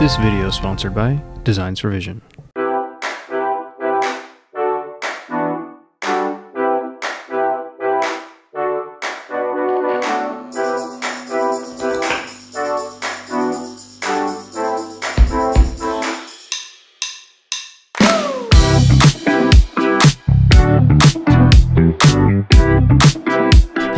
This video is sponsored by Designs for Vision.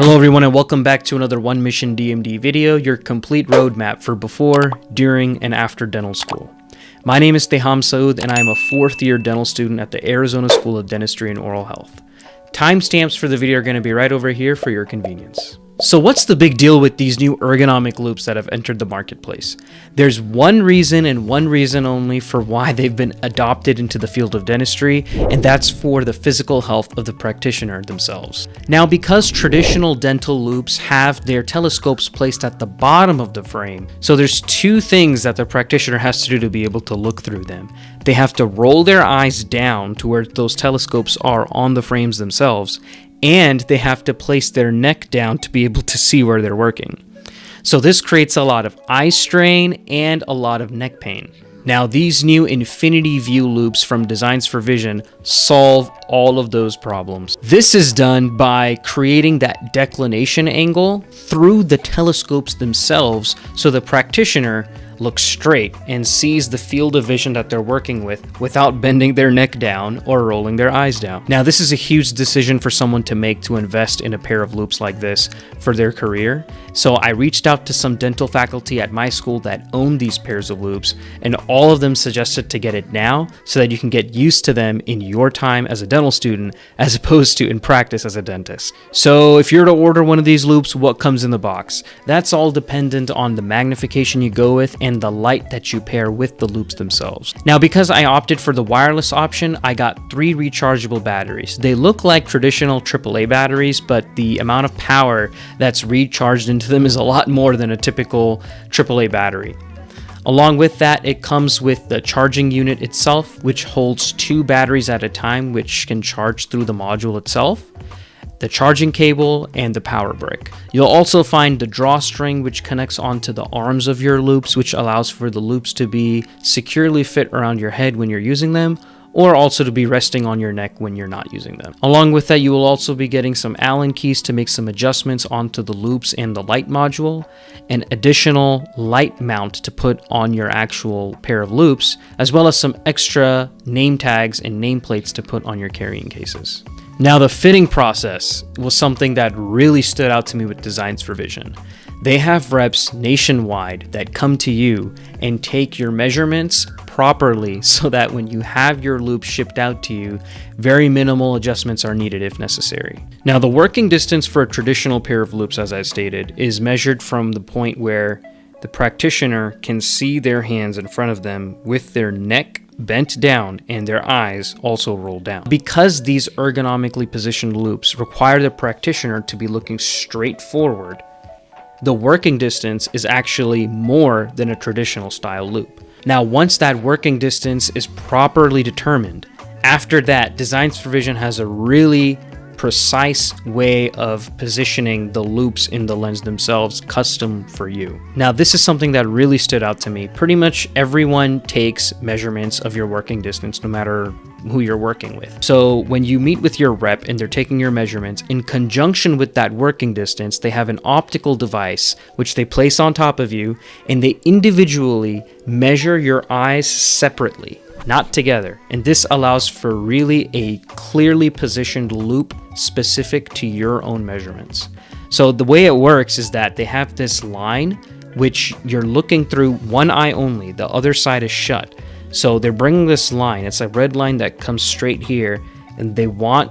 Hello everyone and welcome back to another One Mission DMD video, your complete roadmap for before, during, and after dental school. My name is Teham Saud and I am a 4th year dental student at the Arizona School of Dentistry and Oral Health. Timestamps for the video are going to be right over here for your convenience. So what's the big deal with these new ergonomic loupes that have entered the marketplace? There's one reason and one reason only for why they've been adopted into the field of dentistry, and that's for the physical health of the practitioner themselves. Now, because traditional dental loupes have their telescopes placed at the bottom of the frame, so there's two things that the practitioner has to do to be able to look through them. They have to roll their eyes down to where those telescopes are on the frames themselves, and they have to place their neck down to be able to see where they're working. So this creates a lot of eye strain and a lot of neck pain. Now, these new Infinity VUE loupes from Designs for Vision solve all of those problems. This is done by creating that declination angle through the telescopes themselves so the practitioner looks straight and sees the field of vision that they're working with without bending their neck down or rolling their eyes down. Now, this is a huge decision for someone to make to invest in a pair of loupes like this for their career. So I reached out to some dental faculty at my school that own these pairs of loupes, and all of them suggested to get it now so that you can get used to them in your time as a dental student as opposed to in practice as a dentist. So if you're to order one of these loupes, what comes in the box? That's all dependent on the magnification you go with and the light that you pair with the loupes themselves. Now, because I opted for the wireless option, I got 3 rechargeable batteries. They look like traditional AAA batteries, but the amount of power that's recharged into them is a lot more than a typical AAA battery. Along with that, it comes with the charging unit itself, which holds 2 batteries at a time, which can charge through the module itself, the charging cable, and the power brick. You'll also find the drawstring, which connects onto the arms of your loupes, which allows for the loupes to be securely fit around your head when you're using them, or also to be resting on your neck when you're not using them. Along with that, you will also be getting some Allen keys to make some adjustments onto the loupes and the light module, an additional light mount to put on your actual pair of loupes, as well as some extra name tags and nameplates to put on your carrying cases. Now, the fitting process was something that really stood out to me with Designs for Vision. They have reps nationwide that come to you and take your measurements properly so that when you have your loupe shipped out to you, very minimal adjustments are needed if necessary. Now, the working distance for a traditional pair of loupes, as I stated, is measured from the point where the practitioner can see their hands in front of them with their neck bent down and their eyes also rolled down. Because these ergonomically positioned loupes require the practitioner to be looking straight forward, the working distance is actually more than a traditional style loupe. Now, once that working distance is properly determined, after that, Designs for Vision has a really precise way of positioning the loupes in the lens themselves, custom for you. Now, this is something that really stood out to me. Pretty much everyone takes measurements of your working distance, no matter who you're working with. So when you meet with your rep and they're taking your measurements, in conjunction with that working distance, they have an optical device which they place on top of you, and they individually measure your eyes separately, not together. And this allows for really a clearly positioned loupe specific to your own measurements. So the way it works is that they have this line which you're looking through one eye only, the other side is shut. So they're bringing this line, it's a red line that comes straight here, and they want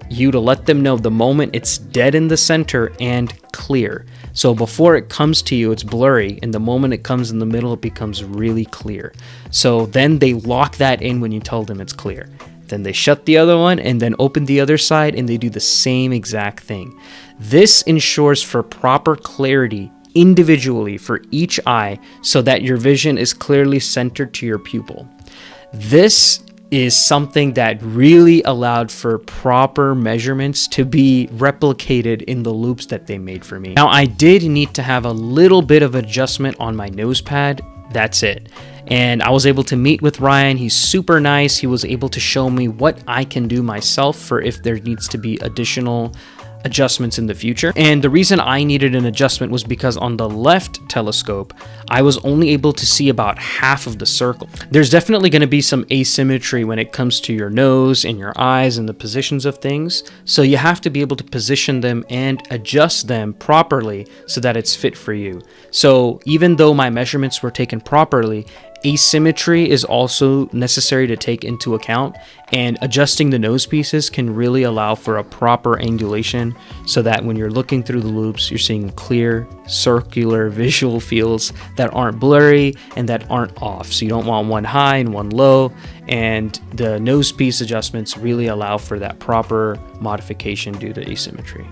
you to let them know the moment it's dead in the center and clear. So before it comes to you, it's blurry, and the moment it comes in the middle, it becomes really clear. So then they lock that in when you tell them it's clear. Then they shut the other one and then open the other side, and they do the same exact thing. This ensures for proper clarity individually for each eye so that your vision is clearly centered to your pupil. This is something that really allowed for proper measurements to be replicated in the loupes that they made for me. Now, I did need to have a little bit of adjustment on my nose pad. That's it. And I was able to meet with Ryan. He's super nice. He was able to show me what I can do myself for if there needs to be additional adjustments in the future. And the reason I needed an adjustment was because on the left telescope, I was only able to see about half of the circle. There's definitely going to be some asymmetry when it comes to your nose and your eyes and the positions of things. So you have to be able to position them and adjust them properly so that it's fit for you. So even though my measurements were taken properly, asymmetry is also necessary to take into account, and adjusting the nose pieces can really allow for a proper angulation so that when you're looking through the loupes, you're seeing clear, circular visual fields that aren't blurry and that aren't off. So you don't want one high and one low, and the nose piece adjustments really allow for that proper modification due to asymmetry.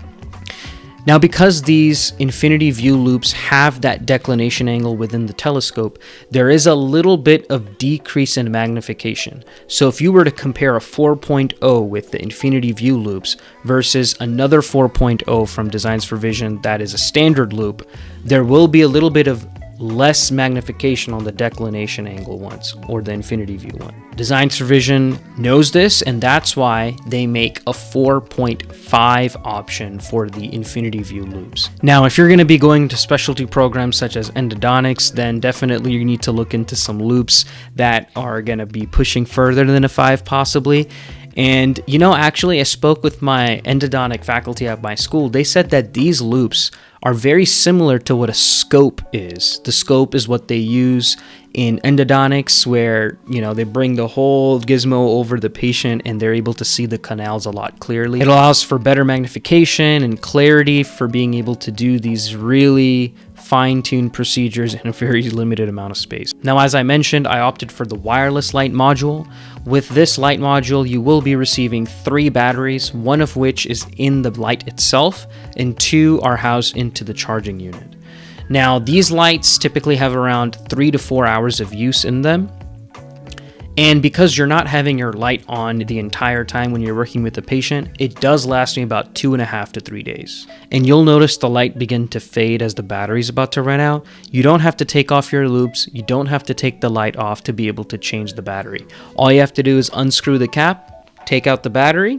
Now, because these Infinity VUE loupes have that declination angle within the telescope, there is a little bit of decrease in magnification. So if you were to compare a 4.0 with the Infinity VUE loupes versus another 4.0 from Designs for Vision that is a standard loupe, there will be a little bit of less magnification on the declination angle ones, or the Infinity VUE one. Designs for Vision knows this, and that's why they make a 4.5 option for the Infinity VUE loupes. Now, if you're going to be going to specialty programs such as endodontics, then definitely you need to look into some loupes that are going to be pushing further than a 5 possibly. And actually I spoke with my endodontic faculty at my school. They said that these loupes are very similar to what a scope is. The scope is what they use in endodontics, where they bring the whole gizmo over the patient and they're able to see the canals a lot clearly. It allows for better magnification and clarity for being able to do these really fine-tuned procedures in a very limited amount of space. Now, as I mentioned, I opted for the wireless light module. With this light module, you will be receiving 3 batteries, one of which is in the light itself, and 2 are housed into the charging unit. Now, these lights typically have around 3 to 4 hours of use in them. And because you're not having your light on the entire time when you're working with the patient, it does last me about 2.5 to 3 days. And you'll notice the light begin to fade as the battery's about to run out. You don't have to take off your loupes. You don't have to take the light off to be able to change the battery. All you have to do is unscrew the cap, take out the battery,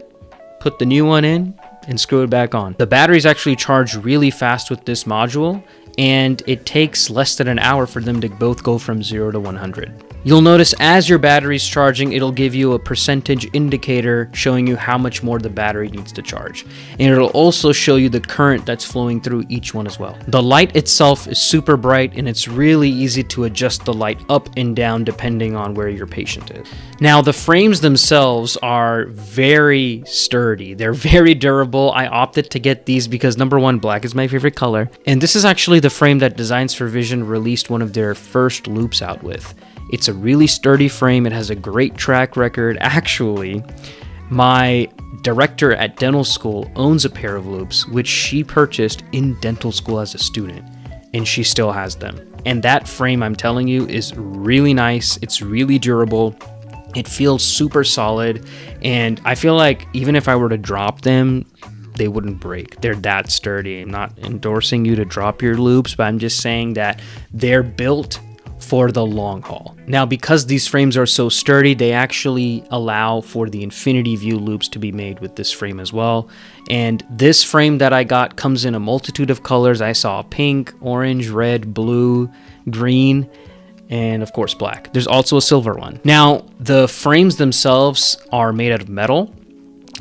put the new one in, and screw it back on. The batteries actually charge really fast with this module, and it takes less than an hour for them to both go from 0 to 100. You'll notice as your battery's charging, it'll give you a percentage indicator showing you how much more the battery needs to charge. And it'll also show you the current that's flowing through each one as well. The light itself is super bright, and it's really easy to adjust the light up and down depending on where your patient is. Now, the frames themselves are very sturdy. They're very durable. I opted to get these because number one, black is my favorite color. And this is actually the frame that Designs for Vision released one of their first loupes out with. It's a really sturdy frame. It has a great track record. Actually, my director at dental school owns a pair of loupes, which she purchased in dental school as a student, and she still has them. And that frame, I'm telling you, is really nice. It's really durable. It feels super solid, and I feel like even if I were to drop them, they wouldn't break. They're that sturdy. I'm not endorsing you to drop your loupes, but I'm just saying that they're built for the long haul. Now, because these frames are so sturdy, they actually allow for the Infinity VUE loupes to be made with this frame as well. And this frame that I got comes in a multitude of colors. I saw pink, orange, red, blue, green, and of course black. There's also a silver one. Now, the frames themselves are made out of metal.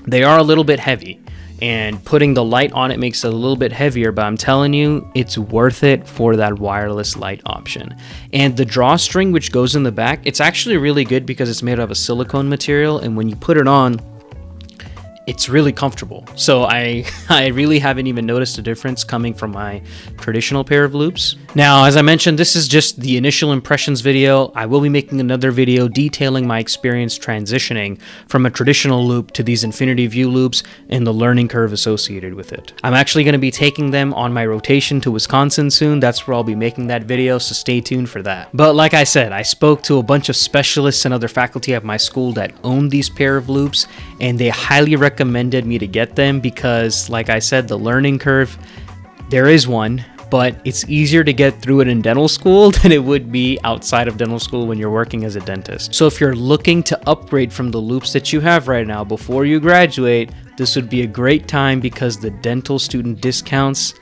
They are a little bit heavy, and putting the light on it makes it a little bit heavier, but I'm telling you, it's worth it for that wireless light option. And the drawstring, which goes in the back, it's actually really good because it's made out of a silicone material, and when you put it on, it's really comfortable. So I really haven't even noticed a difference coming from my traditional pair of loupes. Now, as I mentioned, this is just the initial impressions video. I will be making another video detailing my experience transitioning from a traditional loupe to these Infinity VUE loupes and the learning curve associated with it. I'm actually going to be taking them on my rotation to Wisconsin soon. That's where I'll be making that video, so stay tuned for that. But like I said, I spoke to a bunch of specialists and other faculty at my school that own these pair of loupes, and they highly recommended me to get them because, like I said, the learning curve, there is one, but it's easier to get through it in dental school than it would be outside of dental school when you're working as a dentist. So if you're looking to upgrade from the loupes that you have right now before you graduate, this would be a great time because the dental student discounts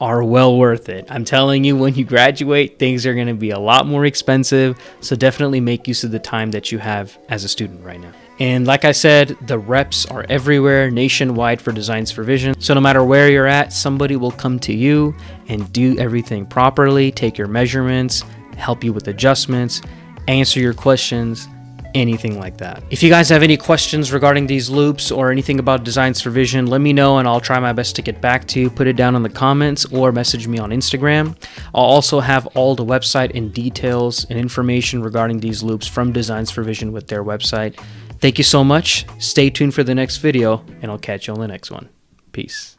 are well worth it. I'm telling you, when you graduate, things are going to be a lot more expensive, so definitely make use of the time that you have as a student right now. And like I said, the reps are everywhere nationwide for Designs for Vision. So no matter where you're at, somebody will come to you and do everything properly, take your measurements, help you with adjustments, answer your questions, anything like that. If you guys have any questions regarding these loupes or anything about Designs for Vision, let me know and I'll try my best to get back to you. Put it down in the comments or message me on Instagram. I'll also have all the website and details and information regarding these loupes from Designs for Vision with their website. Thank you so much. Stay tuned for the next video and I'll catch you on the next one. Peace.